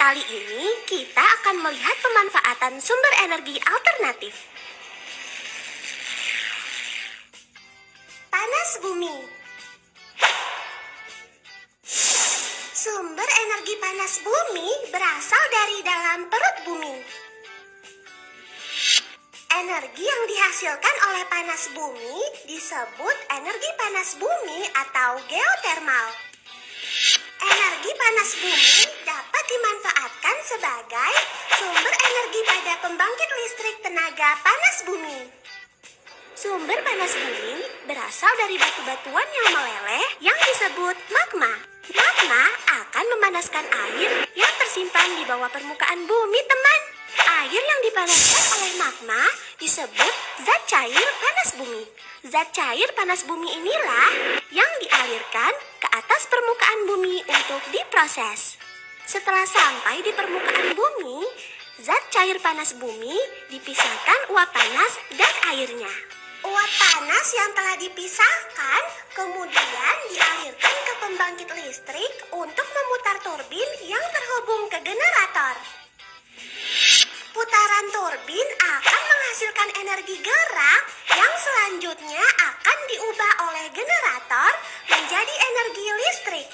Kali ini kita akan melihat pemanfaatan sumber energi alternatif. Panas bumi. Sumber energi panas bumi berasal dari dalam perut bumi. Energi yang dihasilkan oleh panas bumi disebut energi panas bumi atau geotermal. Energi panas bumi dapat dimanfaatkan sebagai sumber energi pada pembangkit listrik tenaga panas bumi. Sumber panas bumi berasal dari batu-batuan yang meleleh yang disebut magma. Magma akan memanaskan air yang tersimpan di bawah permukaan bumi, teman. Air yang dipanaskan oleh magma disebut zat cair panas bumi. Zat cair panas bumi inilah yang dialirkan ke atas permukaan bumi untuk diproses. Setelah sampai di permukaan bumi, zat cair panas bumi dipisahkan uap panas dan airnya. Uap panas yang telah dipisahkan kemudian dialirkan ke pembangkit listrik untuk memutar turbin yang terhubung ke generator. Putaran turbin akan menghasilkan energi gerak yang selanjutnya akan diubah oleh generator menjadi energi listrik.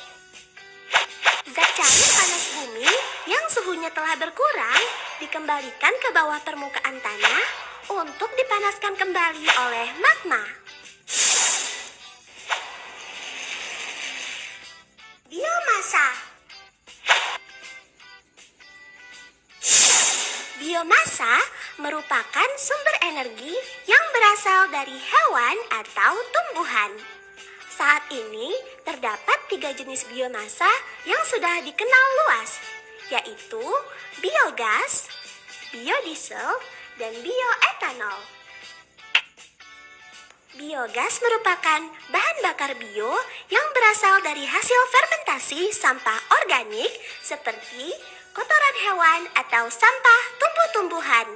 Zat cair panas bumi yang suhunya telah berkurang dikembalikan ke bawah permukaan tanah untuk dipanaskan kembali oleh magma. Biomasa. Biomasa merupakan sumber energi yang berasal dari hewan atau tumbuhan. Saat ini terdapat 3 jenis biomasa yang sudah dikenal luas, yaitu biogas, biodiesel, dan bioetanol. Biogas merupakan bahan bakar bio yang berasal dari hasil fermentasi sampah organik seperti kotoran hewan atau sampah tumbuh-tumbuhan.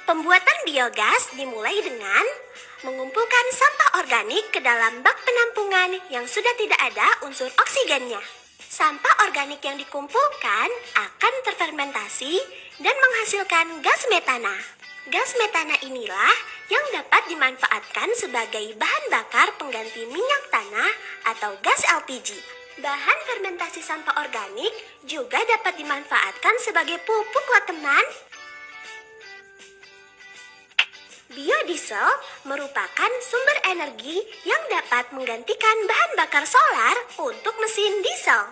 Pembuatan biogas dimulai dengan mengumpulkan sampah organik ke dalam bak penampungan yang sudah tidak ada unsur oksigennya. Sampah organik yang dikumpulkan akan terfermentasi dan menghasilkan gas metana. Gas metana inilah yang dapat dimanfaatkan sebagai bahan bakar pengganti minyak tanah atau gas LPG. Bahan fermentasi sampah organik juga dapat dimanfaatkan sebagai pupuk loh, teman. Biodiesel merupakan sumber energi yang dapat menggantikan bahan bakar solar untuk mesin diesel.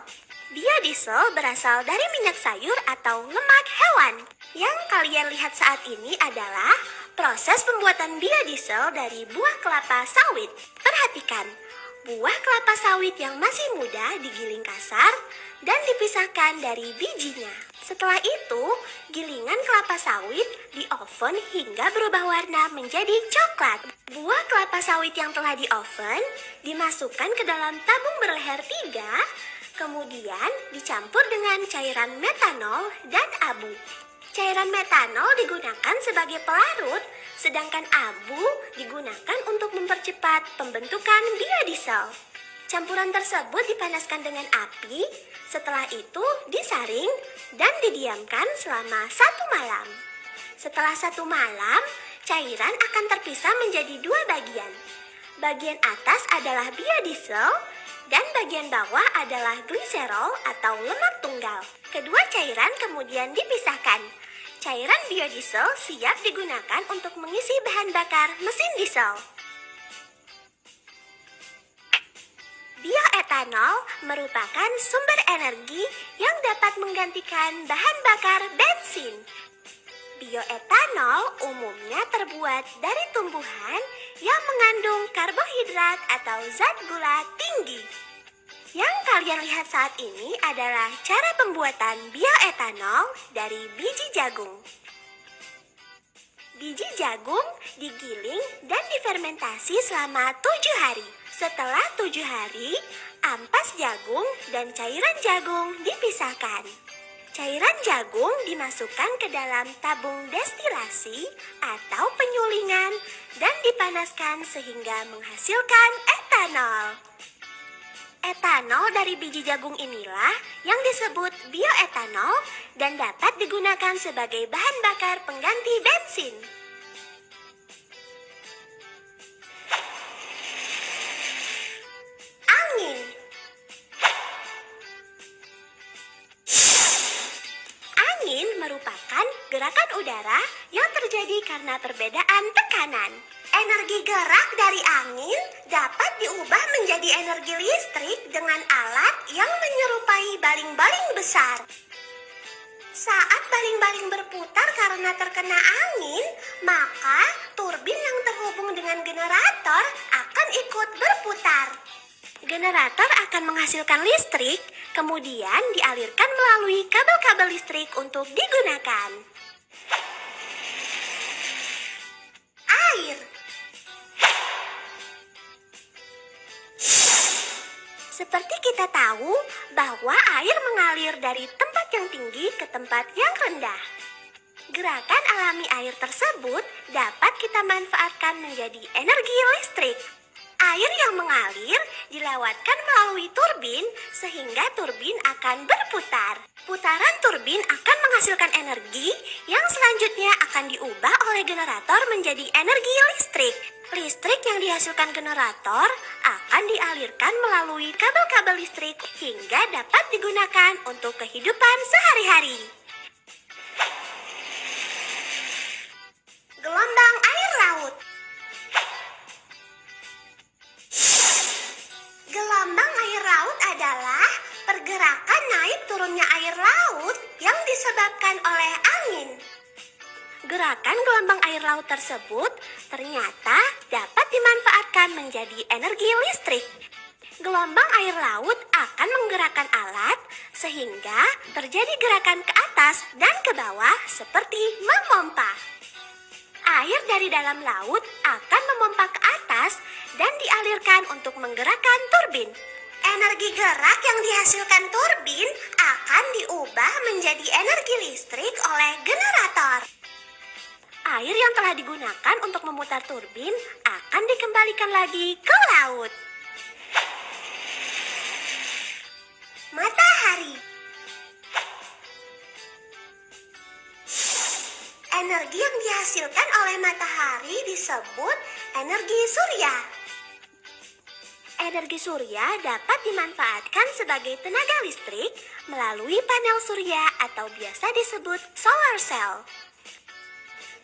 Biodiesel berasal dari minyak sayur atau lemak hewan. Yang kalian lihat saat ini adalah proses pembuatan biodiesel dari buah kelapa sawit. Perhatikan, buah kelapa sawit yang masih muda digiling kasar dan dipisahkan dari bijinya. Setelah itu, gilingan kelapa sawit di oven hingga berubah warna menjadi coklat. Buah kelapa sawit yang telah di oven dimasukkan ke dalam tabung berleher 3, kemudian dicampur dengan cairan metanol dan abu. Cairan metanol digunakan sebagai pelarut, sedangkan abu digunakan untuk mempercepat pembentukan biodiesel. Campuran tersebut dipanaskan dengan api, setelah itu disaring dan didiamkan selama 1 malam. Setelah 1 malam, cairan akan terpisah menjadi 2 bagian. Bagian atas adalah biodiesel dan bagian bawah adalah gliserol atau lemak tunggal. Kedua cairan kemudian dipisahkan. Cairan biodiesel siap digunakan untuk mengisi bahan bakar mesin diesel. Bioetanol merupakan sumber energi yang dapat menggantikan bahan bakar bensin. Bioetanol umumnya terbuat dari tumbuhan yang mengandung karbohidrat atau zat gula tinggi. Yang kalian lihat saat ini adalah cara pembuatan bioetanol dari biji jagung. Biji jagung digiling dan difermentasi selama 7 hari. Setelah 7 hari, ampas jagung dan cairan jagung dipisahkan. Cairan jagung dimasukkan ke dalam tabung destilasi atau penyulingan dan dipanaskan sehingga menghasilkan etanol. Etanol dari biji jagung inilah yang disebut bioetanol dan dapat digunakan sebagai bahan bakar pengganti bensin. Angin. Angin merupakan gerakan udara yang terjadi karena perbedaan tekanan. Energi gerak dari angin dapat diubah menjadi energi listrik dengan alat yang menyerupai baling-baling besar. Saat baling-baling berputar karena terkena angin, maka turbin yang terhubung dengan generator akan ikut berputar. Generator akan menghasilkan listrik, kemudian dialirkan melalui kabel-kabel listrik untuk digunakan. Air. Seperti kita tahu bahwa air mengalir dari tempat yang tinggi ke tempat yang rendah. Gerakan alami air tersebut dapat kita manfaatkan menjadi energi listrik. Air yang mengalir dilewatkan melalui turbin sehingga turbin akan berputar. Putaran turbin akan menghasilkan energi yang selanjutnya akan diubah oleh generator menjadi energi listrik. Listrik yang dihasilkan generator akan dialirkan melalui kabel-kabel listrik hingga dapat digunakan untuk kehidupan sehari-hari. Gelombang air laut. Gelombang air laut adalah pergerakan naik turunnya air laut yang disebabkan oleh angin. Gerakan gelombang air laut tersebut ternyata dapat dimanfaatkan menjadi energi listrik. Gelombang air laut akan menggerakkan alat sehingga terjadi gerakan ke atas dan ke bawah seperti memompa. Air dari dalam laut akan memompa ke atas dan dialirkan untuk menggerakkan turbin. Energi gerak yang dihasilkan turbin akan diubah menjadi energi listrik oleh generator. Air yang telah digunakan untuk memutar turbin akan dikembalikan lagi ke laut. Matahari. Energi yang dihasilkan oleh matahari disebut energi surya. Energi surya dapat dimanfaatkan sebagai tenaga listrik melalui panel surya atau biasa disebut solar cell.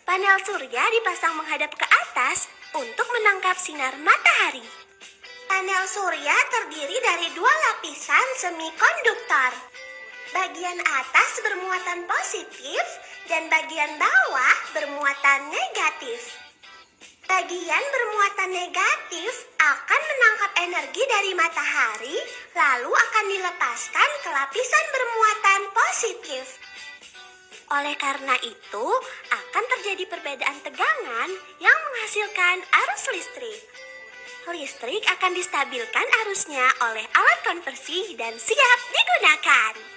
Panel surya dipasang menghadap ke atas untuk menangkap sinar matahari. Panel surya terdiri dari dua lapisan semikonduktor. Bagian atas bermuatan positif dan bagian bawah bermuatan negatif. Bagian bermuatan negatif akan menangkap energi dari matahari lalu akan dilepaskan ke lapisan bermuatan positif. Oleh karena itu, akan terjadi perbedaan tegangan yang menghasilkan arus listrik. Listrik akan distabilkan arusnya oleh alat konversi dan siap digunakan.